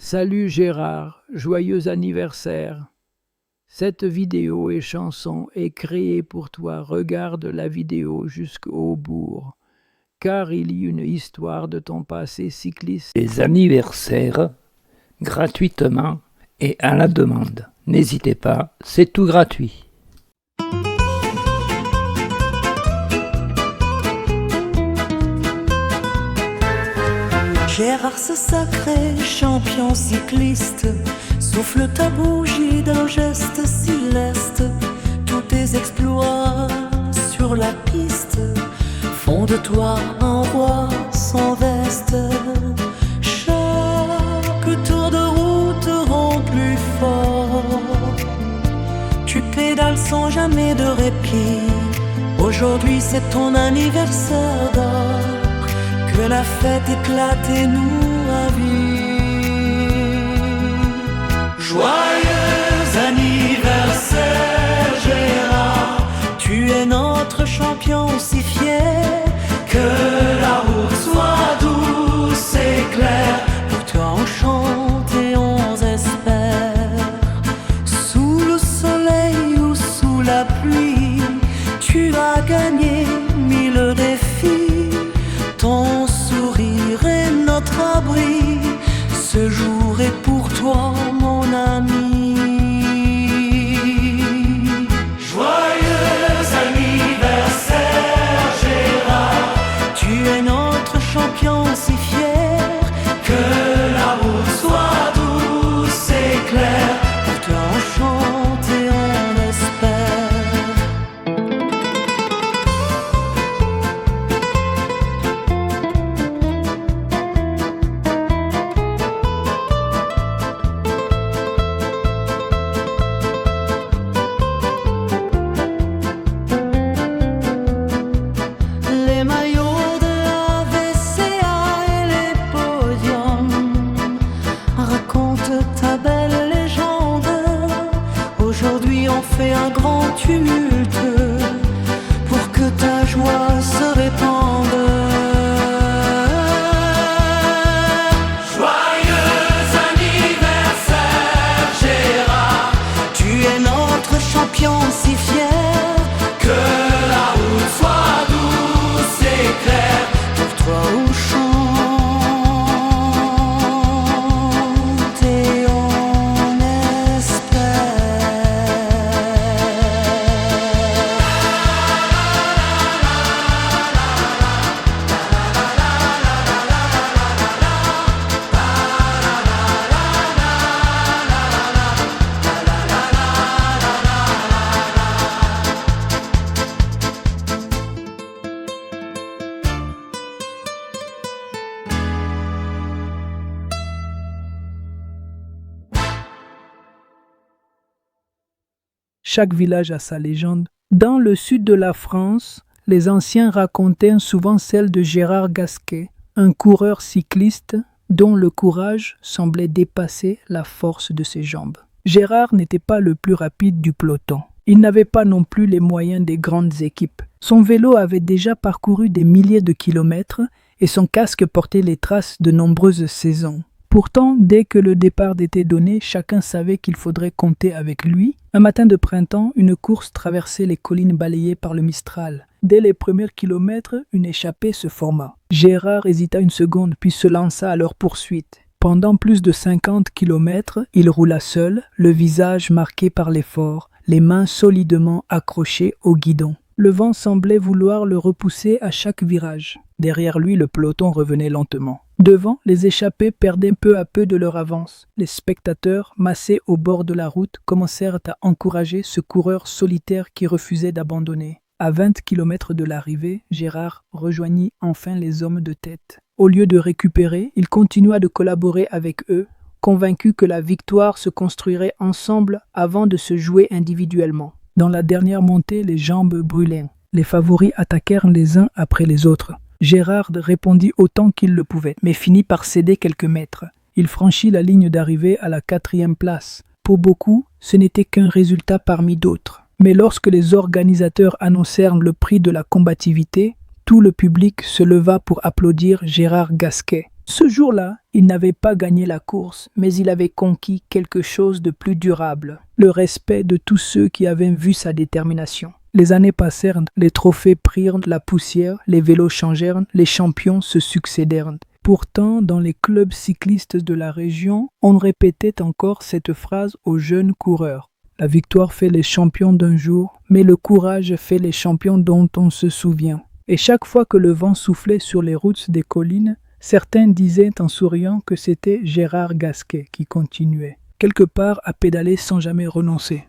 Salut Gérard, joyeux anniversaire. Cette vidéo et chanson est créée pour toi. Regarde la vidéo jusqu'au bout, car il y a une histoire de ton passé cycliste. Les anniversaires, gratuitement et à la demande. N'hésitez pas, c'est tout gratuit. Gérard, ce sacré champion cycliste, souffle ta bougie d'un geste si leste. Tous tes exploits sur la piste font de toi un roi sans veste. Chaque tour de route te rend plus fort. Tu pédales sans jamais de répit. Aujourd'hui c'est ton anniversaire d'or. Que la fête éclate et nous ravit. Joyeux anniversaire Gérard, tu es notre champion si fier. Que la route soit douce et claire, pour toi on chante et on espère. Sous le soleil ou sous la pluie, tu as gagné 1000 défis. Ton sourire est notre abri, ce jour est pour toi mon ami. Joyeux anniversaire Gérard, tu es notre champion si fier. Que la route soit douce et claire, pour toi on chante et on espère. Les maillots de la VCA et les podiums racontent ta belle légende. Aujourd'hui on fait un grand tumulte pour que ta joie se répande. Joyeux anniversaire Gérard, tu es notre champion si fier. Que la route soit douce et claire, pour toi on chante et on espère. Chaque village a sa légende. Dans le sud de la France, les anciens racontaient souvent celle de Gérard Gasquet, un coureur cycliste dont le courage semblait dépasser la force de ses jambes. Gérard n'était pas le plus rapide du peloton. Il n'avait pas non plus les moyens des grandes équipes. Son vélo avait déjà parcouru des milliers de kilomètres et son casque portait les traces de nombreuses saisons. Pourtant, dès que le départ était donné, chacun savait qu'il faudrait compter avec lui. Un matin de printemps, une course traversait les collines balayées par le Mistral. Dès les premiers kilomètres, une échappée se forma. Gérard hésita une seconde, puis se lança à leur poursuite. Pendant plus de 50 kilomètres, il roula seul, le visage marqué par l'effort, les mains solidement accrochées au guidon. Le vent semblait vouloir le repousser à chaque virage. Derrière lui, le peloton revenait lentement. Devant, les échappés perdaient peu à peu de leur avance. Les spectateurs, massés au bord de la route, commencèrent à encourager ce coureur solitaire qui refusait d'abandonner. À 20 km de l'arrivée, Gérard rejoignit enfin les hommes de tête. Au lieu de récupérer, il continua de collaborer avec eux, convaincu que la victoire se construirait ensemble avant de se jouer individuellement. Dans la dernière montée, les jambes brûlaient. Les favoris attaquèrent les uns après les autres. Gérard répondit autant qu'il le pouvait, mais finit par céder quelques mètres. Il franchit la ligne d'arrivée à la 4e place. Pour beaucoup, ce n'était qu'un résultat parmi d'autres. Mais lorsque les organisateurs annoncèrent le prix de la combativité, tout le public se leva pour applaudir Gérard Gasquet. Ce jour-là, il n'avait pas gagné la course, mais il avait conquis quelque chose de plus durable, le respect de tous ceux qui avaient vu sa détermination. Les années passèrent, les trophées prirent la poussière, les vélos changèrent, les champions se succédèrent. Pourtant, dans les clubs cyclistes de la région, on répétait encore cette phrase aux jeunes coureurs. La victoire fait les champions d'un jour, mais le courage fait les champions dont on se souvient. Et chaque fois que le vent soufflait sur les routes des collines, certains disaient en souriant que c'était Gérard Gasquet qui continuait, quelque part à pédaler sans jamais renoncer.